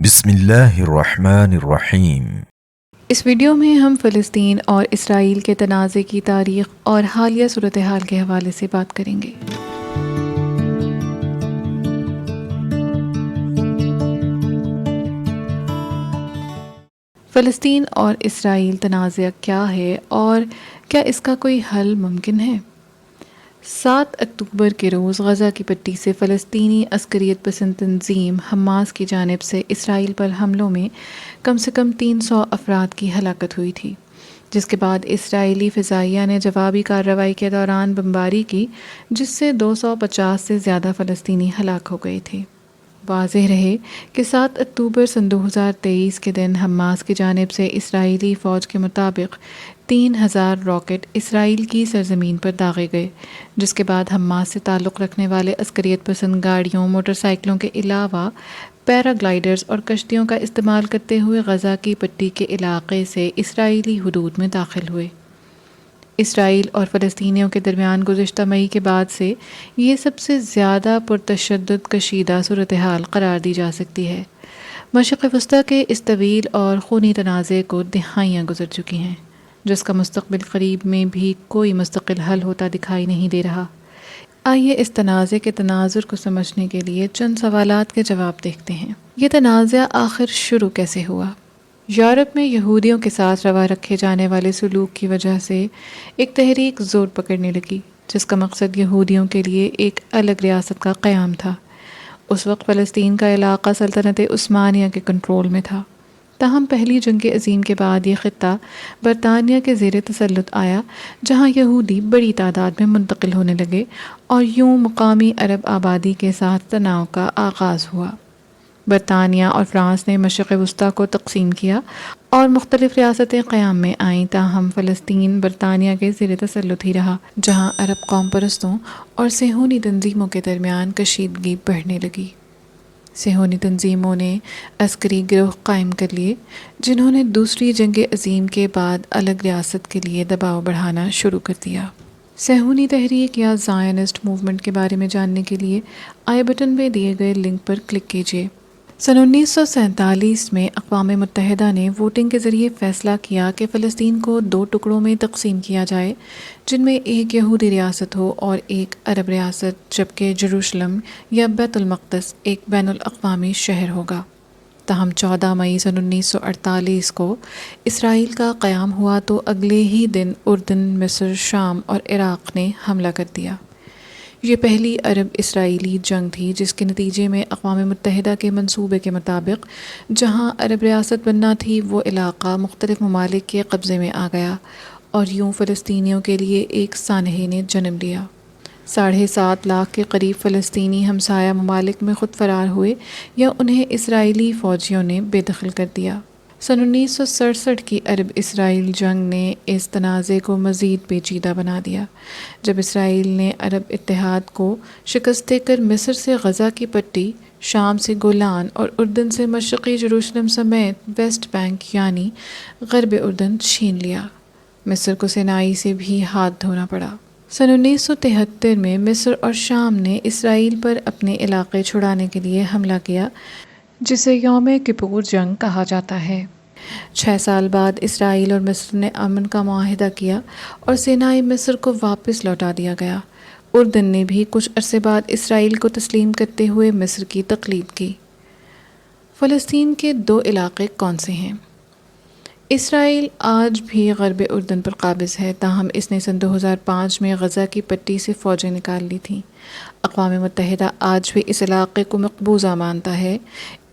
بسم اللہ الرحمن الرحیم۔ اس ویڈیو میں ہم فلسطین اور اسرائیل کے تنازع کی تاریخ اور حالیہ صورتحال کے حوالے سے بات کریں گے۔ فلسطین اور اسرائیل تنازع کیا ہے اور کیا اس کا کوئی حل ممکن ہے؟ 7 اکتوبر کے روز غزہ کی پٹی سے فلسطینی عسکریت پسند تنظیم حماس کی جانب سے اسرائیل پر حملوں میں کم سے کم 300 افراد کی ہلاکت ہوئی تھی، جس کے بعد اسرائیلی فضائیہ نے جوابی کارروائی کے دوران بمباری کی، جس سے 250 سے زیادہ فلسطینی ہلاک ہو گئے تھے۔ واضح رہے کہ 7 اکتوبر سن 2023 کے دن حماس کی جانب سے اسرائیلی فوج کے مطابق 3000 راکٹ اسرائیل کی سرزمین پر داغے گئے، جس کے بعد حماس سے تعلق رکھنے والے عسکریت پسند گاڑیوں، موٹر سائیکلوں کے علاوہ پیرا گلائیڈرز اور کشتیوں کا استعمال کرتے ہوئے غزہ کی پٹی کے علاقے سے اسرائیلی حدود میں داخل ہوئے۔ اسرائیل اور فلسطینیوں کے درمیان گزشتہ مئی کے بعد سے یہ سب سے زیادہ پرتشدد کشیدہ صورتحال قرار دی جا سکتی ہے۔ مشرق وسطیٰ کے اس طویل اور خونی تنازع کو دہائیاں گزر چکی ہیں، جس کا مستقبل قریب میں بھی کوئی مستقل حل ہوتا دکھائی نہیں دے رہا۔ آئیے اس تنازع کے تناظر کو سمجھنے کے لیے چند سوالات کے جواب دیکھتے ہیں۔ یہ تنازع آخر شروع کیسے ہوا؟ یورپ میں یہودیوں کے ساتھ روا رکھے جانے والے سلوک کی وجہ سے ایک تحریک زور پکڑنے لگی، جس کا مقصد یہودیوں کے لیے ایک الگ ریاست کا قیام تھا۔ اس وقت فلسطین کا علاقہ سلطنت عثمانیہ کے کنٹرول میں تھا، تاہم پہلی جنگ عظیم کے بعد یہ خطہ برطانیہ کے زیر تسلط آیا، جہاں یہودی بڑی تعداد میں منتقل ہونے لگے اور یوں مقامی عرب آبادی کے ساتھ تناؤ کا آغاز ہوا۔ برطانیہ اور فرانس نے مشرق وسطیٰ کو تقسیم کیا اور مختلف ریاستیں قیام میں آئیں، تاہم فلسطین برطانیہ کے زیر تسلط ہی رہا، جہاں عرب قوم پرستوں اور صہیونی تنظیموں کے درمیان کشیدگی بڑھنے لگی۔ صہیونی تنظیموں نے عسکری گروہ قائم کر لیے، جنہوں نے دوسری جنگ عظیم کے بعد الگ ریاست کے لیے دباؤ بڑھانا شروع کر دیا۔ صہیونی تحریک یا زائنسٹ موومنٹ کے بارے میں جاننے کے لیے آئی بٹن میں دیے گئے لنک پر کلک کیجیے۔ سن 1947 میں اقوام متحدہ نے ووٹنگ کے ذریعے فیصلہ کیا کہ فلسطین کو 2 ٹکڑوں میں تقسیم کیا جائے، جن میں ایک یہودی ریاست ہو اور ایک عرب ریاست، جبکہ یروشلم یا بیت المقدس ایک بین الاقوامی شہر ہوگا۔ تاہم 14 مئی سن 1948 کو اسرائیل کا قیام ہوا تو اگلے ہی دن اردن، مصر، شام اور عراق نے حملہ کر دیا۔ یہ پہلی عرب اسرائیلی جنگ تھی جس کے نتیجے میں اقوام متحدہ کے منصوبے کے مطابق جہاں عرب ریاست بننا تھی، وہ علاقہ مختلف ممالک کے قبضے میں آ گیا اور یوں فلسطینیوں کے لیے ایک سانحے نے جنم لیا۔ 7.5 لاکھ کے قریب فلسطینی ہمسایہ ممالک میں خود فرار ہوئے یا انہیں اسرائیلی فوجیوں نے بے دخل کر دیا۔ سن 1967 کی عرب اسرائیل جنگ نے اس تنازع کو مزید پیچیدہ بنا دیا، جب اسرائیل نے عرب اتحاد کو شکست دے کر مصر سے غزہ کی پٹی، شام سے گولان اور اردن سے مشرقی یروشلم سمیت ویسٹ بینک یعنی غرب اردن چھین لیا۔ مصر کو سینائی سے بھی ہاتھ دھونا پڑا۔ سن 1973 میں مصر اور شام نے اسرائیل پر اپنے علاقے چھڑانے کے لیے حملہ کیا، جسے یوم کپور جنگ کہا جاتا ہے۔ 6 سال بعد اسرائیل اور مصر نے امن کا معاہدہ کیا اور سینائی مصر کو واپس لوٹا دیا گیا۔ اردن نے بھی کچھ عرصے بعد اسرائیل کو تسلیم کرتے ہوئے مصر کی تقلید کی۔ فلسطین کے 2 علاقے کون سے ہیں؟ اسرائیل آج بھی غرب اردن پر قابض ہے، تاہم اس نے سن 2005 میں غزہ کی پٹی سے فوجیں نکال لی تھیں۔ اقوام متحدہ آج بھی اس علاقے کو مقبوضہ مانتا ہے۔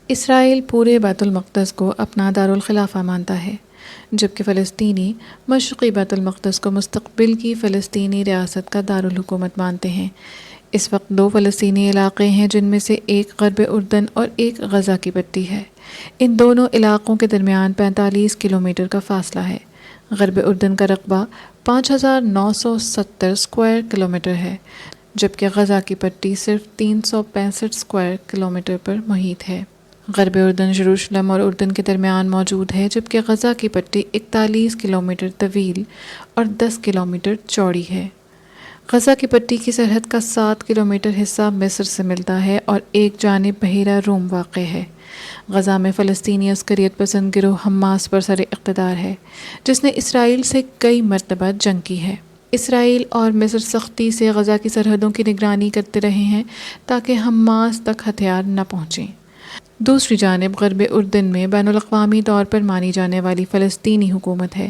اسرائیل پورے بیت المقدس کو اپنا دارالخلافہ مانتا ہے، جبکہ فلسطینی مشرقی بیت المقدس کو مستقبل کی فلسطینی ریاست کا دارالحکومت مانتے ہیں۔ اس وقت 2 فلسطینی علاقے ہیں، جن میں سے ایک غرب اردن اور ایک غزہ کی پٹی ہے۔ ان دونوں علاقوں کے درمیان 45 کلومیٹر کا فاصلہ ہے۔ غرب اردن کا رقبہ 5970 اسکوائر کلومیٹر ہے، جبکہ غزہ کی پٹی صرف 365 اسکوائر کلومیٹر پر محیط ہے۔ غرب اردن یروشلم اور اردن کے درمیان موجود ہے، جبکہ غزہ کی پٹی 41 کلومیٹر طویل اور 10 کلومیٹر چوڑی ہے۔ غزہ کی پٹی کی سرحد کا 7 کلومیٹر حصہ مصر سے ملتا ہے اور ایک جانب بحیرہ روم واقع ہے۔ غزہ میں فلسطینی عسکریت پسند گروہ حماس پر سر اقتدار ہے، جس نے اسرائیل سے کئی مرتبہ جنگ کی ہے۔ اسرائیل اور مصر سختی سے غزہ کی سرحدوں کی نگرانی کرتے رہے ہیں تاکہ حماس تک ہتھیار نہ پہنچیں۔ دوسری جانب غرب اردن میں بین الاقوامی طور پر مانی جانے والی فلسطینی حکومت ہے،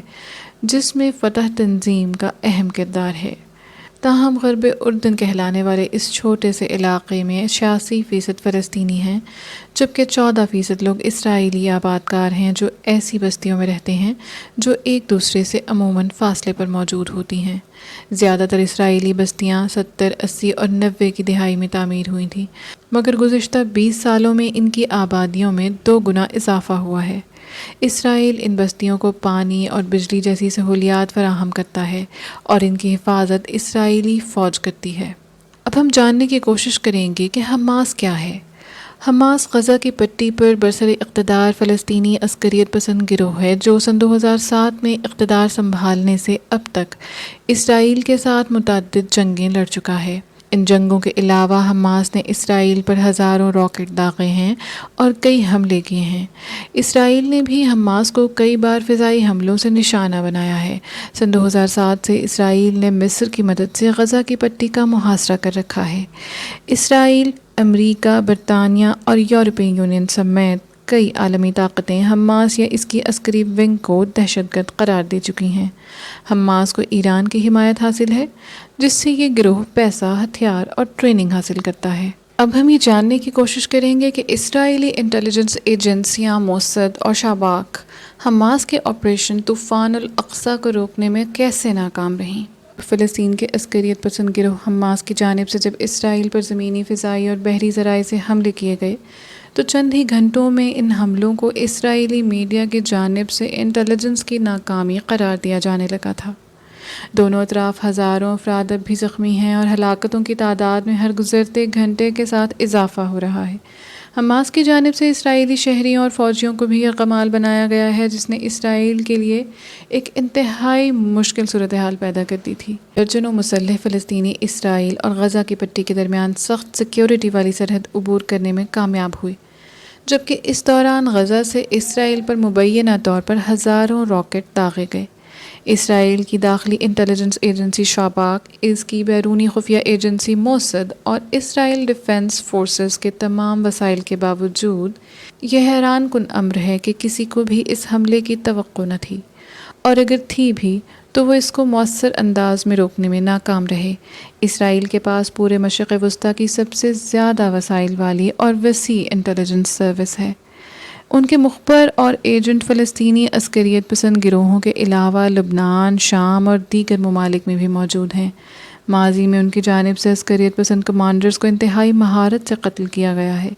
جس میں فتح تنظیم کا اہم کردار ہے۔ تاہم غرب اردن کہلانے والے اس چھوٹے سے علاقے میں 86% فلسطینی ہیں، جبکہ 14% لوگ اسرائیلی آبادکار ہیں جو ایسی بستیوں میں رہتے ہیں جو ایک دوسرے سے عموماً فاصلے پر موجود ہوتی ہیں۔ زیادہ تر اسرائیلی بستیاں 70، 80 اور 90 کی دہائی میں تعمیر ہوئی تھیں، مگر گزشتہ 20 سالوں میں ان کی آبادیوں میں 2 گنا اضافہ ہوا ہے۔ اسرائیل ان بستیوں کو پانی اور بجلی جیسی سہولیات فراہم کرتا ہے اور ان کی حفاظت اسرائیلی فوج کرتی ہے۔ اب ہم جاننے کی کوشش کریں گے کہ حماس کیا ہے۔ حماس غزہ کی پٹی پر برسر اقتدار فلسطینی عسکریت پسند گروہ ہے جو سن 2007 میں اقتدار سنبھالنے سے اب تک اسرائیل کے ساتھ متعدد جنگیں لڑ چکا ہے۔ ان جنگوں کے علاوہ حماس نے اسرائیل پر ہزاروں راکٹ داغے ہیں اور کئی حملے کیے ہیں۔ اسرائیل نے بھی حماس کو کئی بار فضائی حملوں سے نشانہ بنایا ہے۔ سن 2007 سے اسرائیل نے مصر کی مدد سے غزہ کی پٹی کا محاصرہ کر رکھا ہے۔ اسرائیل، امریکہ، برطانیہ اور یورپی یونین سمیت کئی عالمی طاقتیں حماس یا اس کی عسکری ونگ کو دہشت گرد قرار دے چکی ہیں۔ حماس کو ایران کی حمایت حاصل ہے، جس سے یہ گروہ پیسہ، ہتھیار اور ٹریننگ حاصل کرتا ہے۔ اب ہم یہ جاننے کی کوشش کریں گے کہ اسرائیلی انٹیلیجنس ایجنسیاں موسد اور شاباک حماس کے آپریشن طوفان الاقصی کو روکنے میں کیسے ناکام رہیں۔ فلسطین کے عسکریت پسند گروہ حماس کی جانب سے جب اسرائیل پر زمینی، فضائی اور بحری ذرائع سے حملے کیے گئے تو چند ہی گھنٹوں میں ان حملوں کو اسرائیلی میڈیا کی جانب سے انٹیلیجنس کی ناکامی قرار دیا جانے لگا تھا۔ دونوں اطراف ہزاروں افراد اب بھی زخمی ہیں اور ہلاکتوں کی تعداد میں ہر گزرتے گھنٹے کے ساتھ اضافہ ہو رہا ہے۔ حماس کی جانب سے اسرائیلی شہریوں اور فوجیوں کو بھی یرغمال بنایا گیا ہے، جس نے اسرائیل کے لیے ایک انتہائی مشکل صورتحال پیدا کر دی تھی۔ درجنوں مسلح فلسطینی اسرائیل اور غزہ کی پٹی کے درمیان سخت سیکیورٹی والی سرحد عبور کرنے میں کامیاب ہوئے، جبکہ اس دوران غزہ سے اسرائیل پر مبینہ طور پر ہزاروں راکٹ داغے گئے۔ اسرائیل کی داخلی انٹیلیجنس ایجنسی شاباک، اس کی بیرونی خفیہ ایجنسی موسد اور اسرائیل ڈیفنس فورسز کے تمام وسائل کے باوجود یہ حیران کن امر ہے کہ کسی کو بھی اس حملے کی توقع نہ تھی، اور اگر تھی بھی تو وہ اس کو مؤثر انداز میں روکنے میں ناکام رہے۔ اسرائیل کے پاس پورے مشرق وسطیٰ کی سب سے زیادہ وسائل والی اور وسیع انٹیلیجنس سروس ہے۔ ان کے مخبر اور ایجنٹ فلسطینی عسکریت پسند گروہوں کے علاوہ لبنان، شام اور دیگر ممالک میں بھی موجود ہیں۔ ماضی میں ان کی جانب سے عسکریت پسند کمانڈرز کو انتہائی مہارت سے قتل کیا گیا ہے۔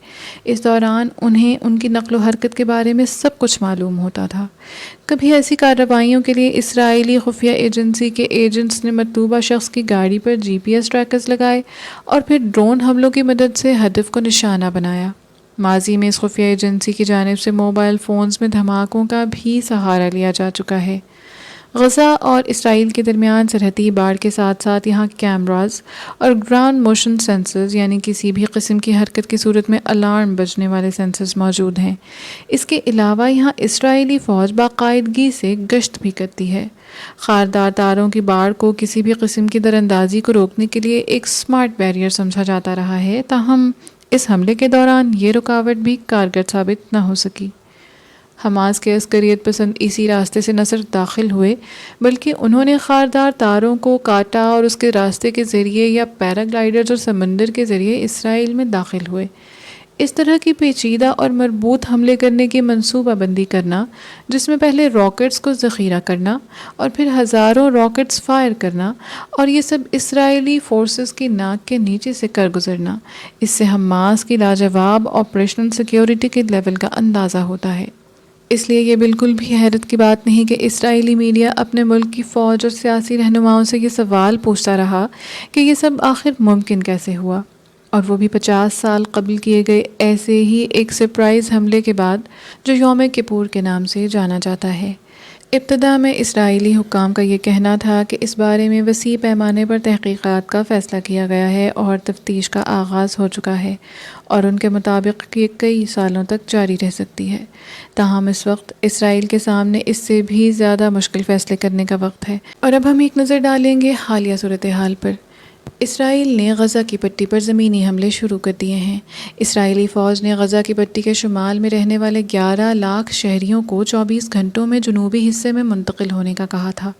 اس دوران انہیں ان کی نقل و حرکت کے بارے میں سب کچھ معلوم ہوتا تھا۔ کبھی ایسی کارروائیوں کے لیے اسرائیلی خفیہ ایجنسی کے ایجنٹس نے مطلوبہ شخص کی گاڑی پر GPS ٹریکرز لگائے اور پھر ڈرون حملوں کی مدد سے ہدف کو نشانہ بنایا۔ ماضی میں اس خفیہ ایجنسی کی جانب سے موبائل فونز میں دھماکوں کا بھی سہارا لیا جا چکا ہے۔ غزہ اور اسرائیل کے درمیان سرحدی باڑ کے ساتھ ساتھ یہاں کیمراز اور گراؤنڈ موشن سینسرز، یعنی کسی بھی قسم کی حرکت کی صورت میں الارم بجنے والے سینسرز موجود ہیں۔ اس کے علاوہ یہاں اسرائیلی فوج باقاعدگی سے گشت بھی کرتی ہے۔ خاردار تاروں کی باڑ کو کسی بھی قسم کی دراندازی کو روکنے کے لیے ایک سمارٹ بیریئر سمجھا جاتا رہا ہے، تاہم اس حملے کے دوران یہ رکاوٹ بھی کارگر ثابت نہ ہو سکی۔ حماس کے عسکریت پسند اسی راستے سے نہ صرف داخل ہوئے بلکہ انہوں نے خاردار تاروں کو کاٹا اور اس کے راستے کے ذریعے یا پیراگلائڈرز اور سمندر کے ذریعے اسرائیل میں داخل ہوئے۔ اس طرح کی پیچیدہ اور مربوط حملے کرنے کی منصوبہ بندی کرنا، جس میں پہلے راکٹس کو ذخیرہ کرنا اور پھر ہزاروں راکٹس فائر کرنا، اور یہ سب اسرائیلی فورسز کی ناک کے نیچے سے کر گزرنا، اس سے حماس کی لاجواب آپریشنل سیکیورٹی کے لیول کا اندازہ ہوتا ہے۔ اس لیے یہ بالکل بھی حیرت کی بات نہیں کہ اسرائیلی میڈیا اپنے ملک کی فوج اور سیاسی رہنماؤں سے یہ سوال پوچھتا رہا کہ یہ سب آخر ممکن کیسے ہوا، اور وہ بھی 50 سال قبل کیے گئے ایسے ہی ایک سرپرائز حملے کے بعد جو یوم کپور کے نام سے جانا جاتا ہے۔ ابتدا میں اسرائیلی حکام کا یہ کہنا تھا کہ اس بارے میں وسیع پیمانے پر تحقیقات کا فیصلہ کیا گیا ہے اور تفتیش کا آغاز ہو چکا ہے اور ان کے مطابق یہ کئی سالوں تک جاری رہ سکتی ہے۔ تاہم اس وقت اسرائیل کے سامنے اس سے بھی زیادہ مشکل فیصلے کرنے کا وقت ہے۔ اور اب ہم ایک نظر ڈالیں گے حالیہ صورتحال پر۔ اسرائیل نے غزہ کی پٹی پر زمینی حملے شروع کر دیے ہیں۔ اسرائیلی فوج نے غزہ کی پٹی کے شمال میں رہنے والے 11 لاکھ شہریوں کو 24 گھنٹوں میں جنوبی حصے میں منتقل ہونے کا کہا تھا،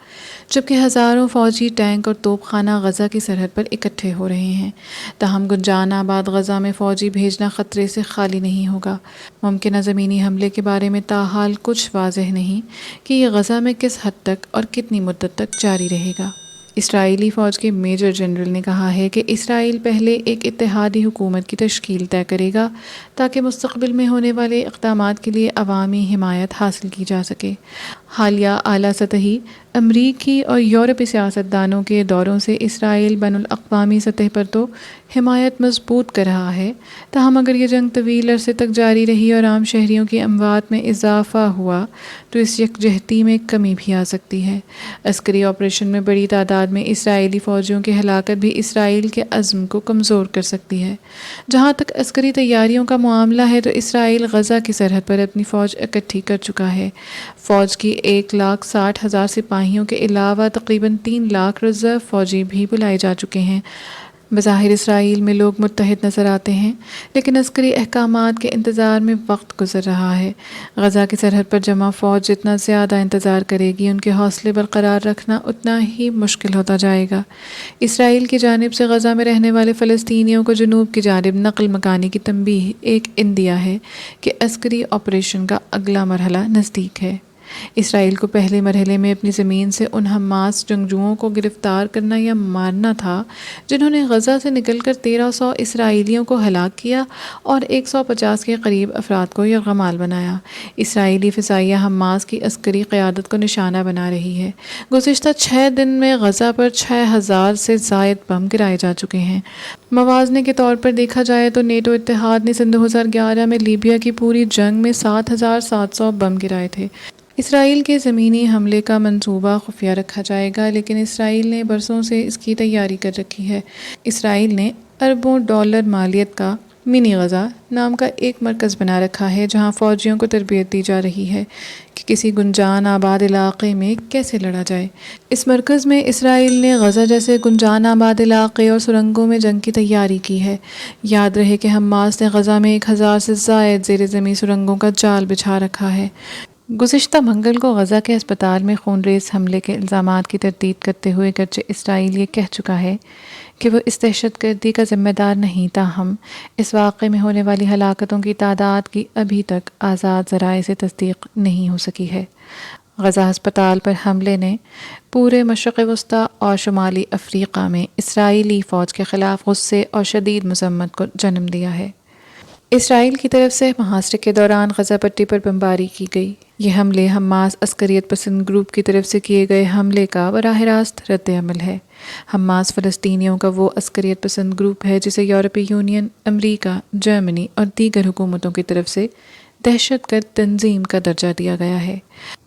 جبکہ ہزاروں فوجی ٹینک اور توپ خانہ غزہ کی سرحد پر اکٹھے ہو رہے ہیں۔ تاہم گنجان آباد غزہ میں فوجی بھیجنا خطرے سے خالی نہیں ہوگا۔ ممکنہ زمینی حملے کے بارے میں تاحال کچھ واضح نہیں کہ یہ غزہ میں کس حد تک اور کتنی مدت تک جاری رہے گا۔ اسرائیلی فوج کے میجر جنرل نے کہا ہے کہ اسرائیل پہلے ایک اتحادی حکومت کی تشکیل طے کرے گا تاکہ مستقبل میں ہونے والے اقدامات کے لیے عوامی حمایت حاصل کی جا سکے۔ حالیہ اعلیٰ سطحی امریکی اور یورپی سیاستدانوں کے دوروں سے اسرائیل بین الاقوامی سطح پر تو حمایت مضبوط کر رہا ہے، تاہم اگر یہ جنگ طویل عرصے تک جاری رہی اور عام شہریوں کی اموات میں اضافہ ہوا تو اس یکجہتی میں کمی بھی آ سکتی ہے۔ عسکری آپریشن میں بڑی تعداد میں اسرائیلی فوجیوں کی ہلاکت بھی اسرائیل کے عزم کو کمزور کر سکتی ہے۔ جہاں تک عسکری تیاریوں کا معاملہ ہے تو اسرائیل غزہ کی سرحد پر اپنی فوج اکٹھی کر چکا ہے۔ فوج کی 1,60,000 سپاہیوں کے علاوہ تقریباً 3 لاکھ ریزرو فوجی بھی بلائے جا چکے ہیں۔ بظاہر اسرائیل میں لوگ متحد نظر آتے ہیں، لیکن عسکری احکامات کے انتظار میں وقت گزر رہا ہے۔ غزہ کی سرحد پر جمع فوج جتنا زیادہ انتظار کرے گی، ان کے حوصلے برقرار رکھنا اتنا ہی مشکل ہوتا جائے گا۔ اسرائیل کی جانب سے غزہ میں رہنے والے فلسطینیوں کو جنوب کی جانب نقل مکانی کی تنبیہ ایک اندیہ ہے کہ عسکری آپریشن کا اگلا مرحلہ نزدیک ہے۔ اسرائیل کو پہلے مرحلے میں اپنی زمین سے ان حماس جنگجوؤں کو گرفتار کرنا یا مارنا تھا جنہوں نے غزہ سے نکل کر 1300 اسرائیلیوں کو ہلاک کیا اور 150 کے قریب افراد کو یرغمال بنایا۔ اسرائیلی فضائیہ حماس کی عسکری قیادت کو نشانہ بنا رہی ہے۔ گزشتہ 6 دن میں غزہ پر 6000 سے زائد بم گرائے جا چکے ہیں۔ موازنے کے طور پر دیکھا جائے تو نیٹو اتحاد نے سن 2011 میں لیبیا کی پوری جنگ میں 7700 بم گرائے تھے۔ اسرائیل کے زمینی حملے کا منصوبہ خفیہ رکھا جائے گا، لیکن اسرائیل نے برسوں سے اس کی تیاری کر رکھی ہے۔ اسرائیل نے اربوں ڈالر مالیت کا منی غزہ نام کا ایک مرکز بنا رکھا ہے جہاں فوجیوں کو تربیت دی جا رہی ہے کہ کسی گنجان آباد علاقے میں کیسے لڑا جائے۔ اس مرکز میں اسرائیل نے غزہ جیسے گنجان آباد علاقے اور سرنگوں میں جنگ کی تیاری کی ہے۔ یاد رہے کہ حماس نے غزہ میں 1000 سے زائد زیر زمین سرنگوں کا جال بچھا رکھا ہے۔ گزشتہ منگل کو غزہ کے اسپتال میں خونریز حملے کے الزامات کی تردید کرتے ہوئے گرچہ اسرائیل یہ کہہ چکا ہے کہ وہ اس دہشت گردی کا ذمہ دار نہیں، تاہم اس واقعے میں ہونے والی ہلاکتوں کی تعداد کی ابھی تک آزاد ذرائع سے تصدیق نہیں ہو سکی ہے۔ غزہ ہسپتال پر حملے نے پورے مشرق وسطیٰ اور شمالی افریقہ میں اسرائیلی فوج کے خلاف غصے اور شدید مذمت کو جنم دیا ہے۔ اسرائیل کی طرف سے محاصرے کے دوران غزہ پٹی پر بمباری کی گئی۔ یہ حملے حماس عسکریت پسند گروپ کی طرف سے کیے گئے حملے کا براہ راست رد عمل ہے۔ حماس فلسطینیوں کا وہ عسکریت پسند گروپ ہے جسے یورپی یونین، امریکہ، جرمنی اور دیگر حکومتوں کی طرف سے دہشت گرد تنظیم کا درجہ دیا گیا ہے۔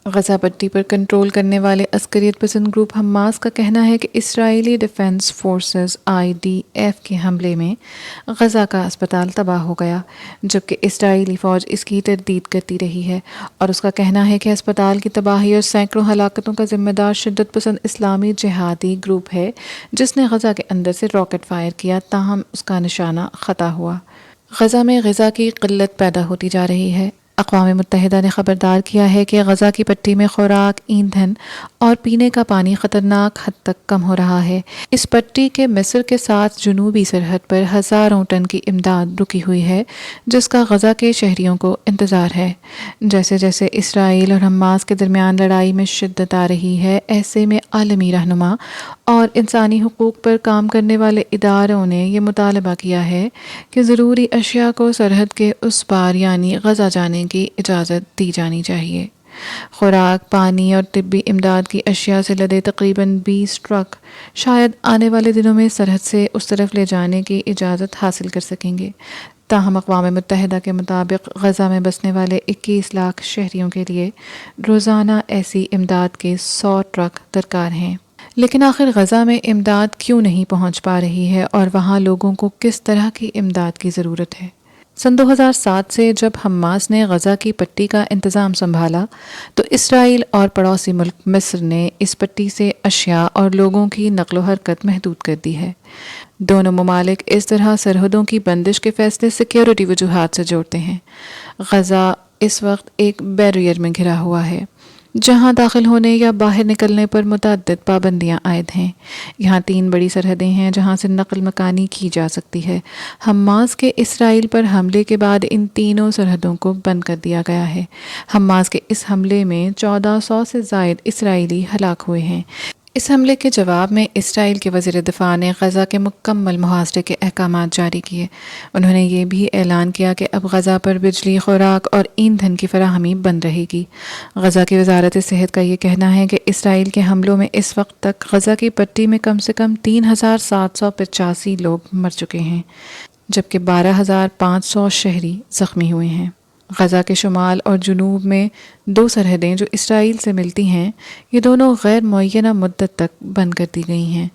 غزہ پٹی پر کنٹرول کرنے والے عسکریت پسند گروپ حماس کا کہنا ہے کہ اسرائیلی ڈیفنس فورسز IDF کے حملے میں غزہ کا اسپتال تباہ ہو گیا، جبکہ اسرائیلی فوج اس کی تردید کرتی رہی ہے اور اس کا کہنا ہے کہ اسپتال کی تباہی اور سینکڑوں ہلاکتوں کا ذمہ دار شدت پسند اسلامی جہادی گروپ ہے جس نے غزہ کے اندر سے راکٹ فائر کیا، تاہم اس کا نشانہ خطا ہوا۔ غزہ میں غذا کی قلت پیدا ہوتی جا رہی ہے۔ اقوام متحدہ نے خبردار کیا ہے کہ غزہ کی پٹی میں خوراک، ایندھن اور پینے کا پانی خطرناک حد تک کم ہو رہا ہے۔ اس پٹی کے مصر کے ساتھ جنوبی سرحد پر ہزاروں ٹن کی امداد رکی ہوئی ہے جس کا غزہ کے شہریوں کو انتظار ہے۔ جیسے جیسے اسرائیل اور حماس کے درمیان لڑائی میں شدت آ رہی ہے، ایسے میں عالمی رہنما اور انسانی حقوق پر کام کرنے والے اداروں نے یہ مطالبہ کیا ہے کہ ضروری اشیاء کو سرحد کے اس پار یعنی غزہ جانے کی اجازت دی جانی چاہیے۔ خوراک، پانی اور طبی امداد کی اشیاء سے لدے تقریباً 20 ٹرک شاید آنے والے دنوں میں سرحد سے اس طرف لے جانے کی اجازت حاصل کر سکیں گے تاہم اقوام متحدہ کے مطابق غزہ میں بسنے والے 21 لاکھ شہریوں کے لیے روزانہ ایسی امداد کے 100 ٹرک درکار ہیں۔ لیکن آخر غزہ میں امداد کیوں نہیں پہنچ پا رہی ہے اور وہاں لوگوں کو کس طرح کی امداد کی ضرورت ہے؟ سن 2007 سے جب حماس نے غزہ کی پٹی کا انتظام سنبھالا تو اسرائیل اور پڑوسی ملک مصر نے اس پٹی سے اشیاء اور لوگوں کی نقل و حرکت محدود کر دی ہے۔ دونوں ممالک اس طرح سرحدوں کی بندش کے فیصلے سیکیورٹی وجوہات سے جوڑتے ہیں۔ غزہ اس وقت ایک بیریئر میں گھرا ہوا ہے جہاں داخل ہونے یا باہر نکلنے پر متعدد پابندیاں عائد ہیں۔ یہاں 3 بڑی سرحدیں ہیں جہاں سے نقل مکانی کی جا سکتی ہے۔ حماس کے اسرائیل پر حملے کے بعد ان تینوں سرحدوں کو بند کر دیا گیا ہے۔ حماس کے اس حملے میں 1400 سے زائد اسرائیلی ہلاک ہوئے ہیں۔ اس حملے کے جواب میں اسرائیل کے وزیر دفاع نے غزہ کے مکمل محاصرے کے احکامات جاری کیے۔ انہوں نے یہ بھی اعلان کیا کہ اب غزہ پر بجلی، خوراک اور ایندھن کی فراہمی بند رہے گی۔ غزہ کی وزارت صحت کا یہ کہنا ہے کہ اسرائیل کے حملوں میں اس وقت تک غزہ کی پٹی میں کم سے کم 3785 لوگ مر چکے ہیں، جبکہ 12500 شہری زخمی ہوئے ہیں۔ غزہ کے شمال اور جنوب میں 2 سرحدیں جو اسرائیل سے ملتی ہیں، یہ دونوں غیر معینہ مدت تک بند کر دی گئی ہیں۔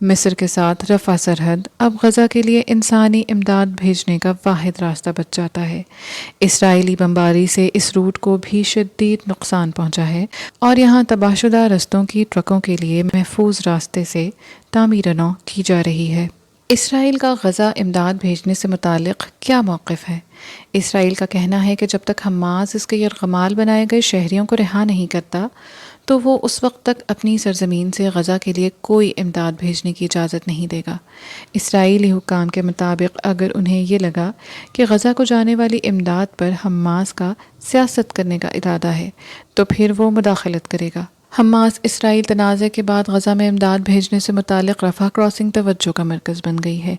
مصر کے ساتھ رفح سرحد اب غزہ کے لیے انسانی امداد بھیجنے کا واحد راستہ بچ جاتا ہے۔ اسرائیلی بمباری سے اس روٹ کو بھی شدید نقصان پہنچا ہے اور یہاں تباہ شدہ رستوں کی ٹرکوں کے لیے محفوظ راستے سے تعمیر نو کی جا رہی ہے۔ اسرائیل کا غزہ امداد بھیجنے سے متعلق کیا موقف ہے؟ اسرائیل کا کہنا ہے کہ جب تک حماس اس کے یرغمال بنائے گئے شہریوں کو رہا نہیں کرتا تو وہ اس وقت تک اپنی سرزمین سے غزہ کے لیے کوئی امداد بھیجنے کی اجازت نہیں دے گا۔ اسرائیلی حکام کے مطابق اگر انہیں یہ لگا کہ غزہ کو جانے والی امداد پر حماس کا سیاست کرنے کا ارادہ ہے تو پھر وہ مداخلت کرے گا۔ حماس اسرائیل تنازع کے بعد غزہ میں امداد بھیجنے سے متعلق رفح کراسنگ توجہ کا مرکز بن گئی ہے۔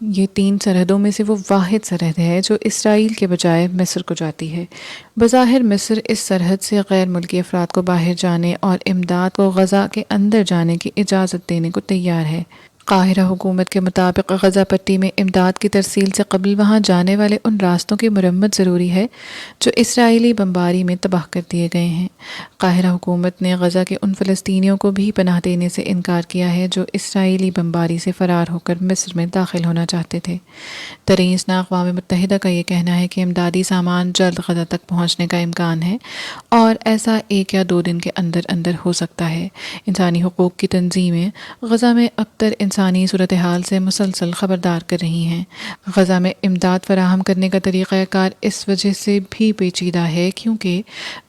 یہ 3 سرحدوں میں سے وہ واحد سرحد ہے جو اسرائیل کے بجائے مصر کو جاتی ہے۔ بظاہر مصر اس سرحد سے غیر ملکی افراد کو باہر جانے اور امداد کو غزہ کے اندر جانے کی اجازت دینے کو تیار ہے۔ قاہرہ حکومت کے مطابق غزہ پٹی میں امداد کی ترسیل سے قبل وہاں جانے والے ان راستوں کی مرمت ضروری ہے جو اسرائیلی بمباری میں تباہ کر دیے گئے ہیں۔ قاہرہ حکومت نے غزہ کے ان فلسطینیوں کو بھی پناہ دینے سے انکار کیا ہے جو اسرائیلی بمباری سے فرار ہو کر مصر میں داخل ہونا چاہتے تھے۔ ترئیس اقوام متحدہ کا یہ کہنا ہے کہ امدادی سامان جلد غزہ تک پہنچنے کا امکان ہے اور ایسا 1 یا 2 دن کے اندر اندر ہو سکتا ہے۔ انسانی حقوق کی تنظیمیں غزہ میں ابتر انسانی صورتحال سے مسلسل خبردار کر رہی ہیں۔ غزہ میں امداد فراہم کرنے کا طریقہ کار اس وجہ سے بھی پیچیدہ ہے کیونکہ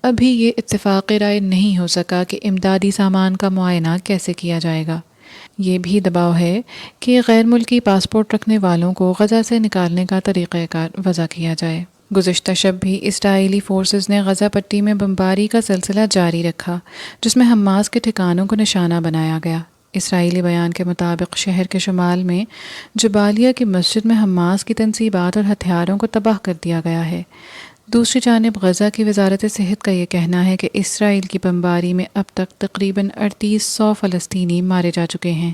ابھی یہ اتفاق رائے نہیں ہو سکا کہ امدادی سامان کا معائنہ کیسے کیا جائے گا۔ یہ بھی دباؤ ہے کہ غیر ملکی پاسپورٹ رکھنے والوں کو غزہ سے نکالنے کا طریقہ کار وضع کیا جائے۔ گزشتہ شب بھی اسرائیلی فورسز نے غزہ پٹی میں بمباری کا سلسلہ جاری رکھا جس میں حماس کے ٹھکانوں کو نشانہ بنایا گیا۔ اسرائیلی بیان کے مطابق شہر کے شمال میں جبالیہ کی مسجد میں حماس کی تنصیبات اور ہتھیاروں کو تباہ کر دیا گیا ہے۔ دوسری جانب غزہ کی وزارت صحت کا یہ کہنا ہے کہ اسرائیل کی بمباری میں اب تک تقریباً 3800 فلسطینی مارے جا چکے ہیں،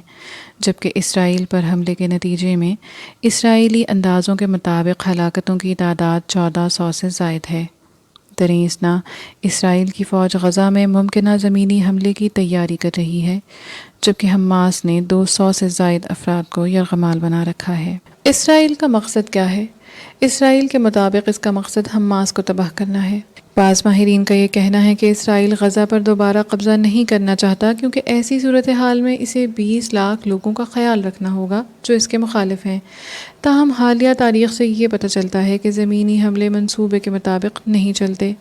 جبکہ اسرائیل پر حملے کے نتیجے میں اسرائیلی اندازوں کے مطابق ہلاکتوں کی تعداد 1400 سے زائد ہے۔ دریں اسرائیل کی فوج غزہ میں ممکنہ زمینی حملے کی تیاری کر رہی ہے، جبکہ حماس نے 200 سے زائد افراد کو یرغمال بنا رکھا ہے۔ اسرائیل کا مقصد کیا ہے؟ اسرائیل کے مطابق اس کا مقصد حماس کو تباہ کرنا ہے۔ بعض ماہرین کا یہ کہنا ہے کہ اسرائیل غزہ پر دوبارہ قبضہ نہیں کرنا چاہتا کیونکہ ایسی صورتحال میں اسے 20 لاکھ لوگوں کا خیال رکھنا ہوگا جو اس کے مخالف ہیں۔ تاہم حالیہ تاریخ سے یہ پتہ چلتا ہے کہ زمینی حملے منصوبے کے مطابق نہیں چلتے۔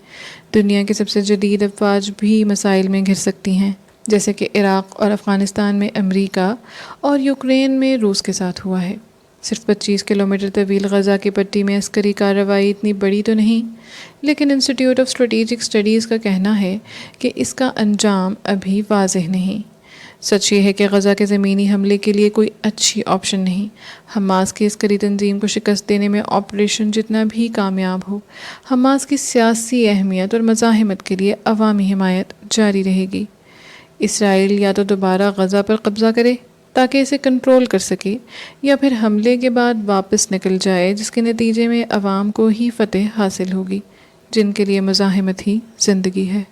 دنیا کی سب سے جدید افواج بھی مسائل میں گھر سکتی ہیں، جیسے کہ عراق اور افغانستان میں امریکہ اور یوکرین میں روس کے ساتھ ہوا ہے۔ صرف 25 کلومیٹر طویل غزہ کی پٹی میں عسکری کارروائی اتنی بڑی تو نہیں، لیکن انسٹیٹیوٹ آف اسٹریٹجک اسٹڈیز کا کہنا ہے کہ اس کا انجام ابھی واضح نہیں۔ سچ یہ ہے کہ غزہ کے زمینی حملے کے لیے کوئی اچھی آپشن نہیں۔ حماس کی عسکری تنظیم کو شکست دینے میں آپریشن جتنا بھی کامیاب ہو، حماس کی سیاسی اہمیت اور مزاحمت کے لیے عوامی حمایت جاری رہے گی۔ اسرائیل یا تو دوبارہ غزہ پر قبضہ کرے تاکہ اسے کنٹرول کر سکے، یا پھر حملے کے بعد واپس نکل جائے جس کے نتیجے میں عوام کو ہی فتح حاصل ہوگی، جن کے لیے مزاحمت ہی زندگی ہے۔